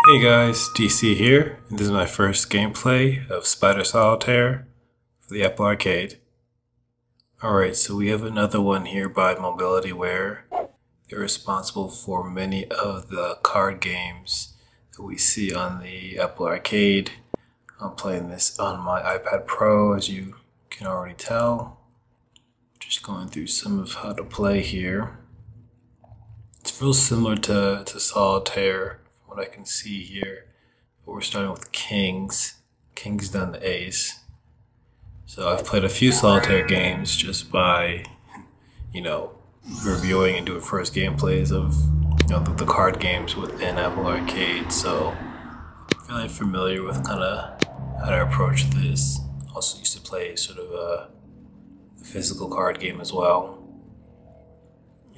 Hey guys, DC here, and this is my first gameplay of Spider Solitaire for the Apple Arcade. Alright, so we have another one here by Mobilityware. They're responsible for many of the card games that we see on the Apple Arcade. I'm playing this on my iPad Pro, as you can already tell. Just going through some of how to play here. It's real similar to Solitaire, from what I can see here. But we're starting with Kings. Kings then the Ace. So I've played a few Solitaire games just by, reviewing and doing first gameplays of, the card games within Apple Arcade. So I'm fairly familiar with kind of how to approach this. Also used to play sort of a physical card game as well.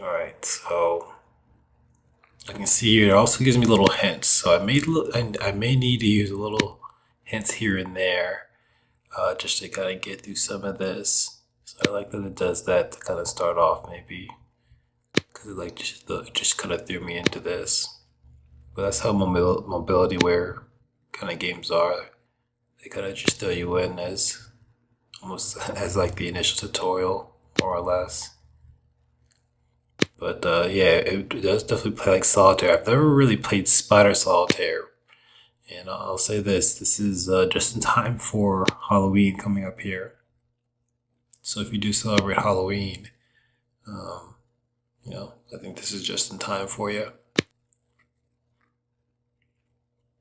Alright, so I can see here it also gives me little hints. So I may need to use a little hints here and there just to kind of get through some of this. So I like that it does that to kind of start off, maybe, because it just kind of threw me into this. But that's how Mobilityware kind of games are. They kind of just throw you in as almost as like the initial tutorial, more or less. But yeah, it does definitely play like Solitaire. I've never really played Spider Solitaire. And I'll say this is just in time for Halloween coming up here. So if you do celebrate Halloween, I think this is just in time for you.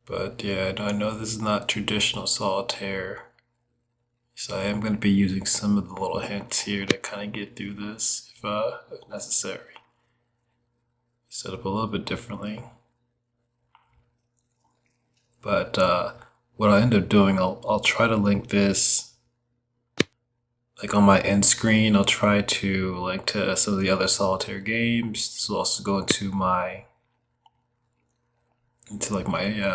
But yeah, I know this is not traditional Solitaire. So I am going to be using some of the little hints here to kind of get through this if necessary. Set up a little bit differently. But what I end up doing, I'll try to link this like on my end screen. I'll try to link to some of the other Solitaire games. This will also go into my playlist.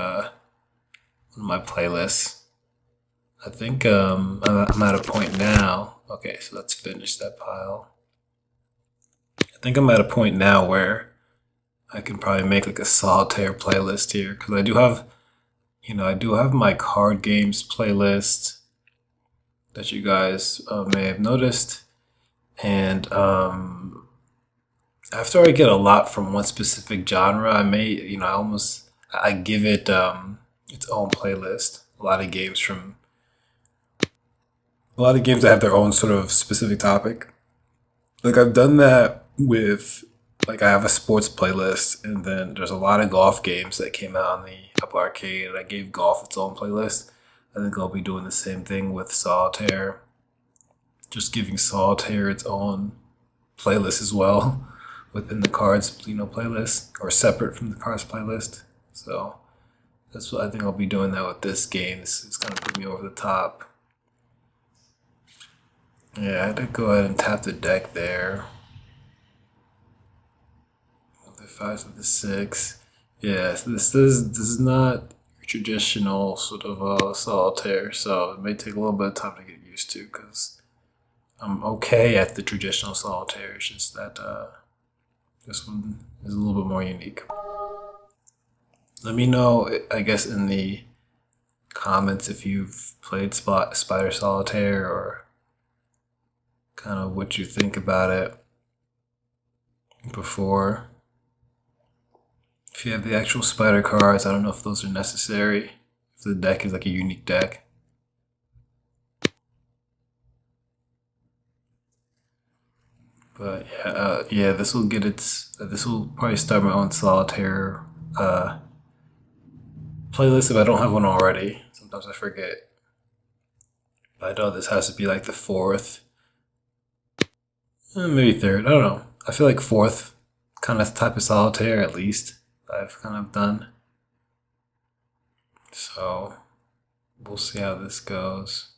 I think I'm at a point now. Okay, so let's finish that pile. I think I'm at a point now where I can probably make like a Solitaire playlist here, because I do have my card games playlist that you guys may have noticed, and after I get a lot from one specific genre, I may, I give it its own playlist. A lot of games that have their own sort of specific topic. Like I've done that with, like, I have a sports playlist, and then there's a lot of golf games that came out on the Apple Arcade, and I gave golf its own playlist. I think I'll be doing the same thing with Solitaire. Just giving Solitaire its own playlist as well within the cards, playlist, or separate from the cards playlist. So that's what I think I'll be doing that with this game. This is gonna put me over the top. Yeah, I had to go ahead and tap the deck there. The 5 to the 6. Yeah, so this is not traditional sort of Solitaire, so it may take a little bit of time to get used to, because I'm okay at the traditional Solitaire. It's just that this one is a little bit more unique. Let me know, I guess, in the comments if you've played Spider Solitaire, or kind of what you think about it before. If you have the actual spider cards, I don't know if those are necessary, if the deck is like a unique deck. But yeah, this will probably start my own Solitaire playlist if I don't have one already. Sometimes I forget. But I know this has to be like the 4th, maybe 3rd, I don't know. I feel like 4th kind of type of Solitaire, at least, I've kind of done. So we'll see how this goes.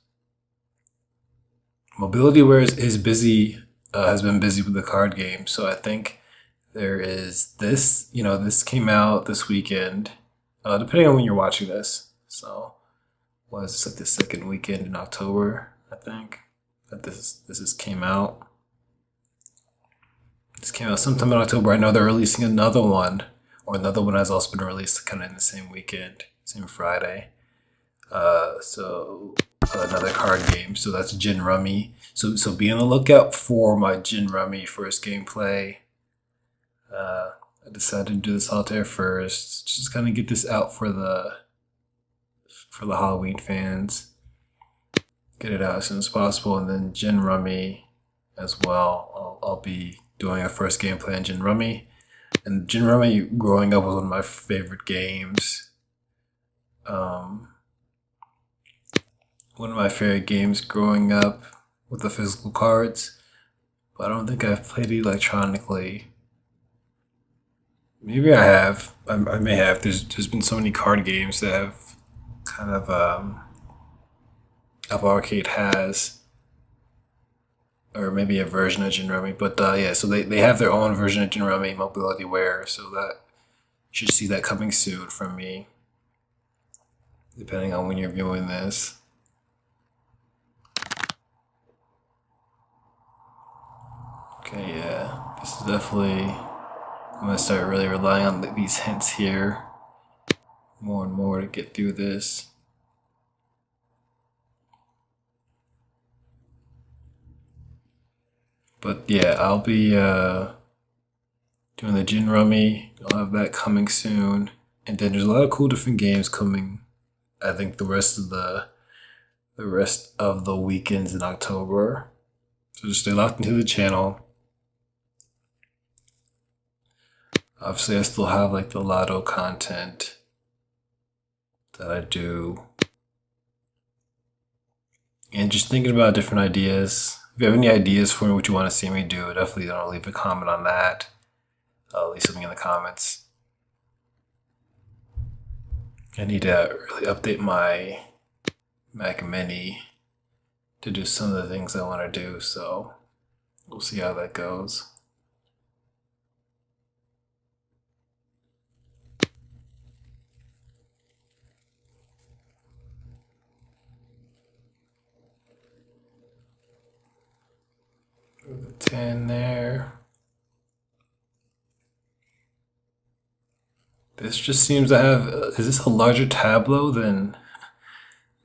Mobilityware is busy, has been busy with the card game. So I think there is this, this came out this weekend, depending on when you're watching this. So was this like the second weekend in October, I think, that this came out. This came out sometime in October. I know they're releasing another one or another one has also been released kind of in the same weekend, same Friday. So another card game. So that's Gin Rummy. So be on the lookout for my Gin Rummy first gameplay. I decided to do the solitaire first, just kind of get this out for the Halloween fans. Get it out as soon as possible, and then Gin Rummy as well. I'll be doing a first gameplay on Gin Rummy. And Gin Rummy, growing up, was one of my favorite games. One of my favorite games growing up with the physical cards, but I don't think I've played it electronically. Maybe I have. I may have. There's been so many card games that have kind of Apple Arcade has, or maybe a version of Gin Rummy. But yeah, so they have their own version of Gin Rummy MobilityWare, so that you should see that coming soon from me, depending on when you're viewing this. Okay, yeah, this is definitely. I'm gonna start really relying on these hints here more and more to get through this. But yeah, I'll be doing the Gin Rummy. I'll have that coming soon, and then there's a lot of cool different games coming. I think the rest of the weekends in October. So just stay locked into the channel. Obviously, I still have like the lotto content that I do. And just thinking about different ideas. If you have any ideas for me, what you want to see me do, definitely don't leave a comment on that. Leave something in the comments. I need to really update my Mac Mini to do some of the things I want to do, so we'll see how that goes. The 10 there. This just seems to have. Is this a larger tableau than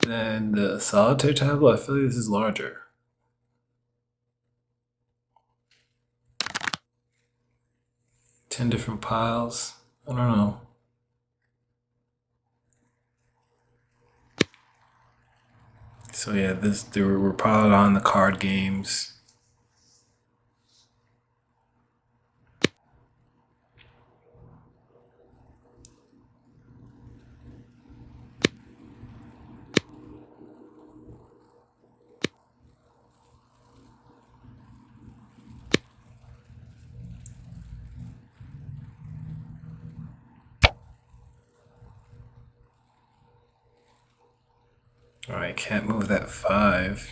the solitaire tableau? I feel like this is larger. Ten different piles. I don't know. So yeah, we're piled on the card games. Alright, can't move that 5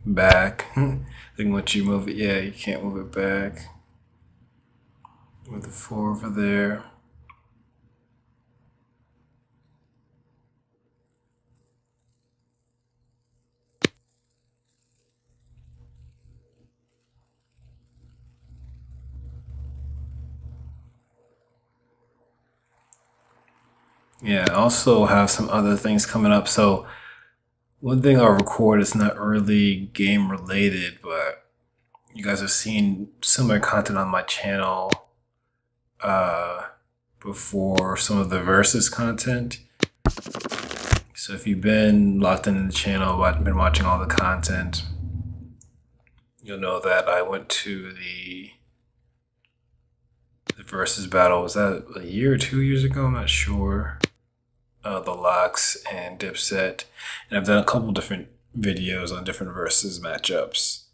back. I think once you move it, yeah, you can't move it back. Move the 4 over there. Yeah, I also have some other things coming up. So one thing I'll record is not really game related, but you guys have seen similar content on my channel before, some of the versus content. So if you've been locked into the channel, been watching all the content, you'll know that I went to the versus battle. Was that a year or 2 years ago? I'm not sure. The Locks and Dipset, and I've done a couple different videos on different versus matchups.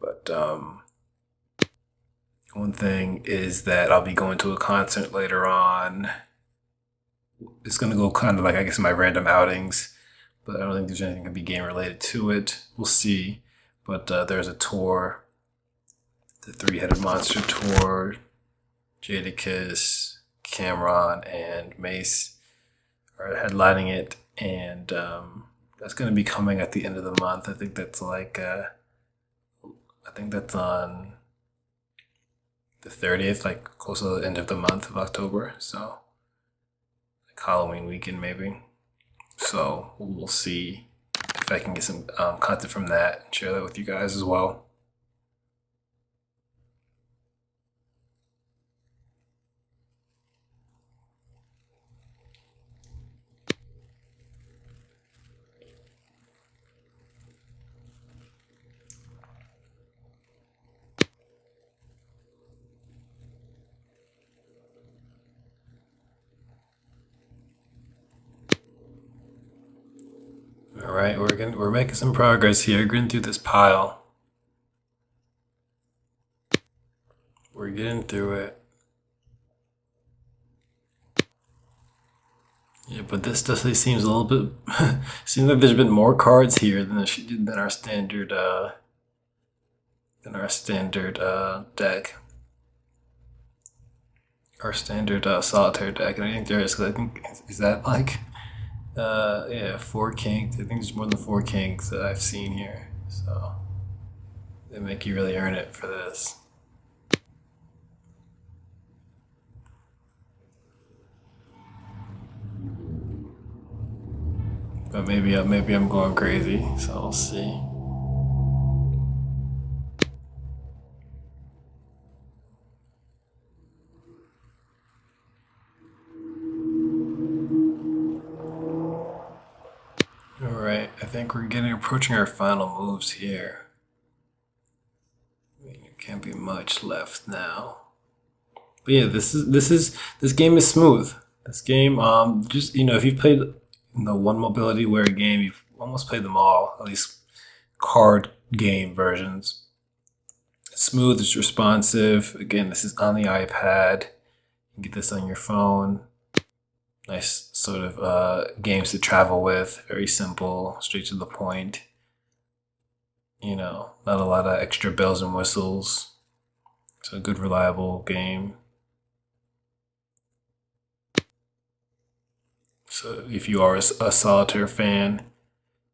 But one thing is that I'll be going to a concert later on. It's gonna go kind of like, I guess, my random outings, but I don't think there's anything gonna be game related to it. We'll see. But there's a tour, the Three-Headed Monster tour. Jadakiss, Cameron, and Mace are headlining it, and that's going to be coming at the end of the month. I think that's like, I think that's on the 30th, like close to the end of the month of October. So Halloween weekend maybe. So we'll see if I can get some content from that and share that with you guys as well. All right, we're making some progress here. Getting through this pile. We're getting through it. Yeah, but this definitely seems a little bit. Seems like there's been more cards here than our standard deck. Our standard solitaire deck, and I think there is, because I think is that like yeah, 4 kings. I think there's more than 4 kings that I've seen here, so they make you really earn it for this. But maybe I'm going crazy, so we'll see. Alright, I think we're approaching our final moves here. I mean, there can't be much left now. But yeah, this game is smooth. This game, just, you know, if you've played the one mobility wear game, you've almost played them all, at least card game versions. It's smooth, it's responsive. Again, this is on the iPad. You can get this on your phone. Nice sort of games to travel with. Very simple, straight to the point. You know, not a lot of extra bells and whistles. It's a good, reliable game. So if you are a solitaire fan,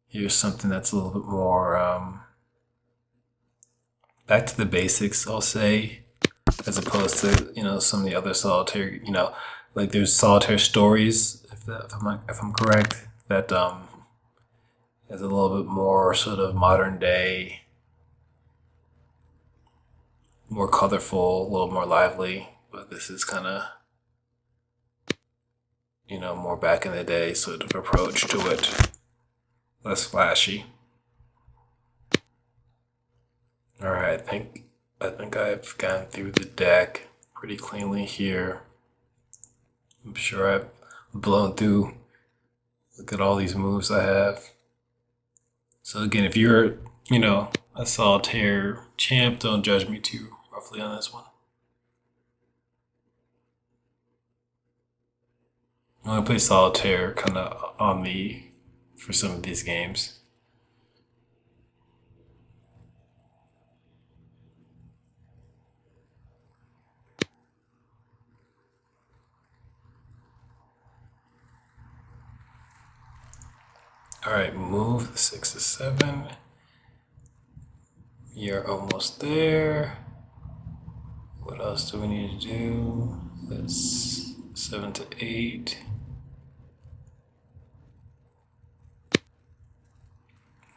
here's something that's a little bit more back to the basics, I'll say, as opposed to, you know, some of the other solitaire, you know, like there's solitaire stories, if I'm correct, that is a little bit more sort of modern day, more colorful, a little more lively. But this is kind of, you know, more back in the day sort of approach to it, less flashy. All right, I think I've gone through the deck pretty cleanly here. I'm sure I've blown through. Look at all these moves I have. So again, if you're, you know, a solitaire champ, don't judge me too roughly on this one. I only play solitaire kind of on me for some of these games. All right, move 6 to 7. You're almost there. What else do we need to do? That's 7 to 8.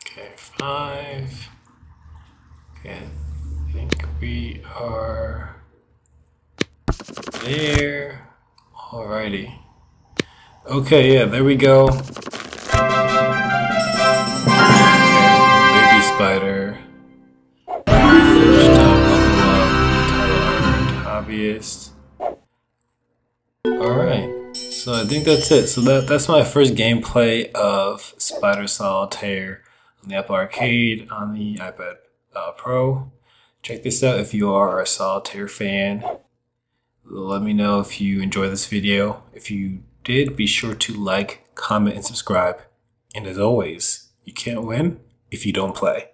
Okay, 5. Okay, I think we are there. Alrighty. Okay, yeah, there we go. Baby Spider. Finished up, level up, title earned, hobbyist. Alright, so I think that's it. So that's my first gameplay of Spider Solitaire on the Apple Arcade, on the iPad Pro. Check this out if you are a Solitaire fan. Let me know if you enjoyed this video. If you did, be sure to like, comment, and subscribe. And as always, you can't win if you don't play.